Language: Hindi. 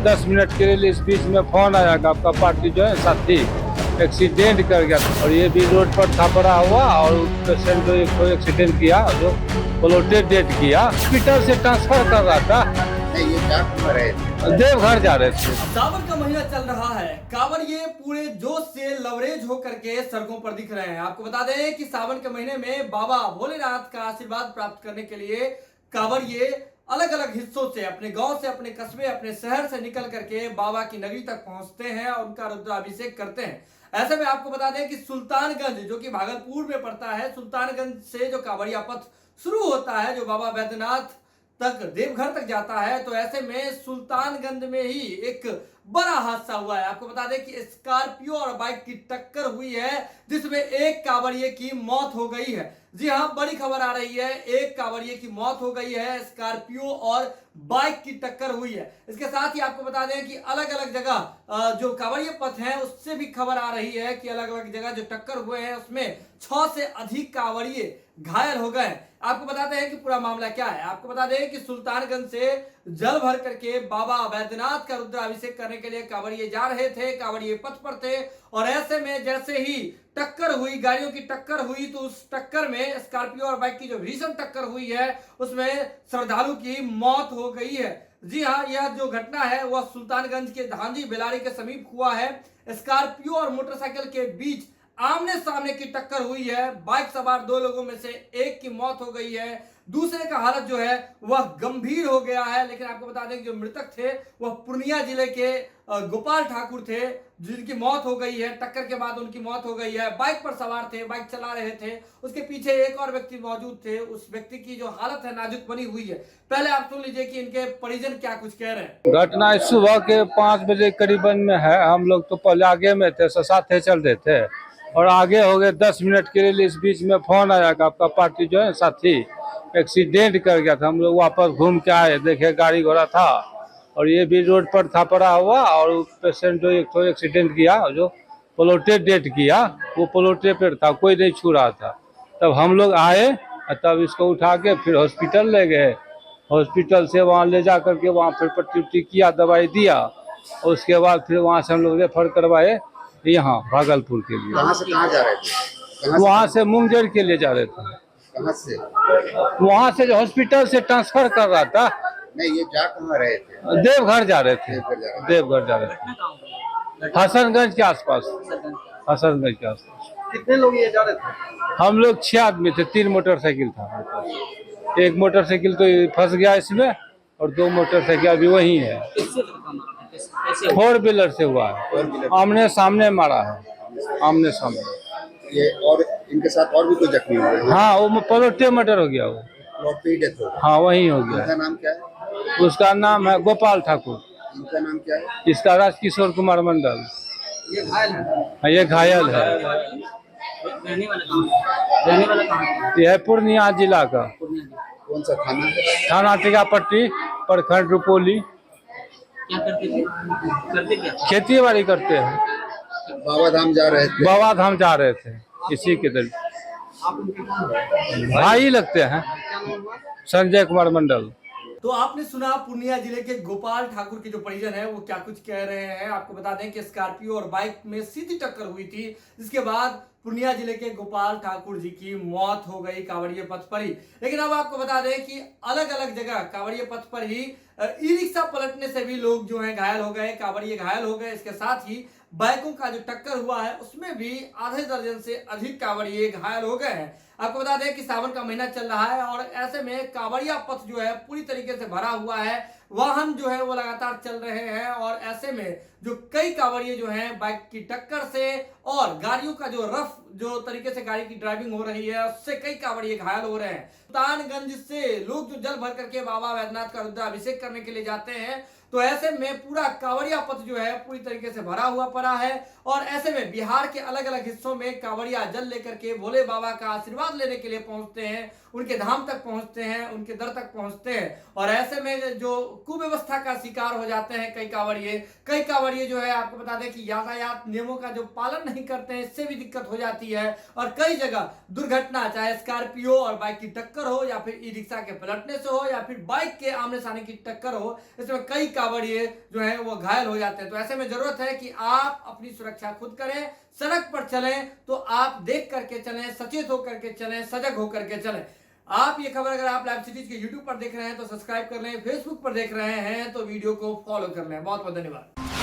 10 मिनट के लिए इस बीच में फोन आया कि आपका पार्टी जो है साथी एक्सीडेंट कर गया था और ये भी रोड पर था पड़ा हुआ और पेशेंट जो एक एक्सीडेंट किया जो प्लोटेड डेट किया हॉस्पिटल से ट्रांसफर कर रहा था। नहीं, ये क्या कर रहे थे? देवघर जा रहे थे। सावन का महीना चल रहा है, कांवड़िए पूरे जोश से लवरेज होकर के सड़कों पर दिख रहे हैं। आपको बता दें कि सावन के महीने में बाबा भोलेनाथ का आशीर्वाद प्राप्त करने के लिए कांवड़िए अलग अलग हिस्सों से, अपने गांव से, अपने कस्बे, अपने शहर से निकल करके बाबा की नगरी तक पहुंचते हैं और उनका रुद्राभिषेक करते हैं। ऐसे में आपको बता दें कि सुल्तानगंज, जो कि भागलपुर में पड़ता है, सुल्तानगंज से जो कांवड़िया पथ शुरू होता है, जो बाबा बैद्यनाथ तक, देवघर तक जाता है, तो ऐसे में सुल्तानगंज में ही एक बड़ा हादसा हुआ है। आपको बता दें कि स्कॉर्पियो और बाइक की टक्कर हुई है, जिसमें एक कांवड़िए की मौत हो गई है। जी हां, बड़ी खबर आ रही है, एक कांवड़िए की मौत हो गई है, स्कॉर्पियो और बाइक की टक्कर हुई है। इसके साथ ही आपको बता दें कि अलग अलग जगह जो कांवड़िए पथ है उससे भी खबर आ रही है कि अलग अलग जगह जो टक्कर हुए हैं उसमें 6 से अधिक कांवड़िए घायल हो गए। आपको बताते हैं कि पूरा मामला क्या है। आपको बता दें कि सुल्तानगंज से जल भर करके बाबा बैद्यनाथ का रुद्राभिषेक करने के लिए कांवड़िए जा रहे थे, कांवड़िए पथ पर थे और ऐसे में जैसे ही टक्कर हुई, गाड़ियों की टक्कर हुई, तो उस टक्कर में स्कॉर्पियो और बाइक की जो भीषण टक्कर हुई है उसमें श्रद्धालु की मौत हो गई है। जी हाँ, यह जो घटना है वह सुल्तानगंज के धांजी बेलारी के समीप हुआ है। स्कॉर्पियो और मोटरसाइकिल के बीच आमने सामने की टक्कर हुई है। बाइक सवार 2 लोगों में से एक की मौत हो गई है, दूसरे का हालत जो है वह गंभीर हो गया है। लेकिन आपको बता दें कि जो मृतक थे वह पूर्णिया जिले के गोपाल ठाकुर थे, जिनकी मौत हो गई है। टक्कर के बाद उनकी मौत हो गई है। बाइक पर सवार थे, बाइक चला रहे थे, उसके पीछे एक और व्यक्ति मौजूद थे। उस व्यक्ति की जो हालत है नाजुक बनी हुई है। पहले आप सुन लीजिए कि इनके परिजन क्या कुछ कह रहे हैं। घटना सुबह के 5 बजे करीबन में है। हम लोग तो पहले आगे में थे, साथ चल रहे थे और आगे हो गए 10 मिनट के लिए इस बीच में फोन आया कि आपका पार्टी जो है साथी एक्सीडेंट कर गया था। हम लोग वापस घूम के आए, देखे गाड़ी घोड़ा था और ये भी रोड पर था पड़ा हुआ और पेशेंट जो एक एक्सीडेंट किया जो प्लोटेड डेट किया वो प्लोटे पर था, कोई नहीं छू रहा था। तब हम लोग आए और तब इसको उठा के फिर हॉस्पिटल ले गए। हॉस्पिटल से वहाँ ले जा करके वहाँ फिर पट्टी उट्टी किया, दवाई दिया और उसके बाद फिर वहाँ से हम लोग रेफर करवाए यहाँ भागलपुर के लिए। कहाँ से कहाँ जा रहे थे? वहाँ से मुंगेर के लिए जा रहे थे। कहाँ से? वहाँ से जो हॉस्पिटल से ट्रांसफर कर रहा था। नहीं, ये जा कहाँ रहे थे? देवघर जा रहे थे। देवघर जा रहे थे। देवघर जा रहे थे, हसनगंज के आसपास। हसनगंज के आसपास। कितने लोग ये जा रहे थे? हम लोग 6 आदमी थे, 3 मोटरसाइकिल था। एक मोटरसाइकिल तो फंस गया इसमें और 2 मोटरसाइकिल अभी वही है। 4 व्हीलर से हुआ है, आमने सामने मारा है, आमने सामने। ये और इनके साथ और भी कोई जख्मी हुए हैं? हाँ, वो प्लोटे मर्डर हो गया वो। प्लॉट पे ही डेथ हो गई। हाँ, वही हो इनका गया। नाम क्या है? उसका नाम है गोपाल ठाकुर, इनका नाम क्या है? इसका राजकिशोर कुमार मंडल। ये घायल है। हाँ, ये घायल है। रहने वाला कहाँ? यह है पूर्णिया जिला का, कौन सा थाना है? थाना टीकापट्टी, प्रखंड रुपौली। क्या करते थे? करते क्या? खेती बाड़ी करते हैं। बाबा धाम जा रहे थे। बाबा धाम जा रहे थे इसी के दिन। आप उनके कौन? भाई लगते हैं, संजय कुमार मंडल। तो आपने सुना पूर्णिया जिले के गोपाल ठाकुर के जो परिजन है वो क्या कुछ कह रहे हैं। आपको बता दें कि स्कॉर्पियो और बाइक में सीधी टक्कर हुई थी, जिसके बाद पूर्णिया जिले के गोपाल ठाकुर जी की मौत हो गई कांवड़िए पथ पर ही। लेकिन अब आपको बता दें कि अलग अलग जगह कांवड़िए पथ पर ही ई रिक्शा पलटने से भी लोग जो हैं घायल हो गए, कांवड़िए घायल हो गए। इसके साथ ही बाइकों का जो टक्कर हुआ है उसमें भी आधे दर्जन से अधिक कांवड़िए घायल हो गए हैं। आपको बता दें कि सावन का महीना चल रहा है और ऐसे में कांवड़िया पथ जो है पूरी तरीके से भरा हुआ है। वाहन जो है वो लगातार चल रहे हैं और ऐसे में जो कई कांवड़िए जो हैं बाइक की टक्कर से और गाड़ियों का जो रफ जो तरीके से गाड़ी की ड्राइविंग हो रही है उससे कई कांवड़िए घायल हो रहे हैं। सुल्तानगंज से लोग जो जल भर करके बाबा बैद्यनाथ का रुद्राभिषेक करने के लिए जाते हैं, तो ऐसे में पूरा कांवड़िया पथ जो है पूरी तरीके से भरा हुआ पड़ा है और ऐसे में बिहार के अलग अलग हिस्सों में कांवड़िया जल लेकर के भोले बाबा का आशीर्वाद लेने के लिए पहुंचते हैं, उनके धाम तक पहुंचते हैं, उनके दर तक पहुंचते हैं। और ऐसे में जो कुव्यवस्था का शिकार हो जाते हैं कई कांवड़िए जो है, आपको बता दें कि यातायात नियमों का जो पालन नहीं करते हैं, इससे भी दिक्कत हो जाती है और कई जगह दुर्घटना, चाहे स्कॉर्पियो और बाइक की टक्कर हो या फिर ई रिक्शा के पलटने से हो या फिर बाइक के आमने सामने की टक्कर हो, इसमें कई कांवड़िए जो है वो घायल हो जाते हैं। तो ऐसे में जरूरत है कि आप अपनी सुरक्षा खुद करें, सड़क पर चलें तो आप देख करके चलें, सचेत होकर के चलें, सजग होकर के चलें। आप ये खबर अगर आप लाइव सिटीज के यूट्यूब पर देख रहे हैं तो सब्सक्राइब कर लें, फेसबुक पर देख रहे हैं तो वीडियो को फॉलो कर लें। बहुत बहुत धन्यवाद।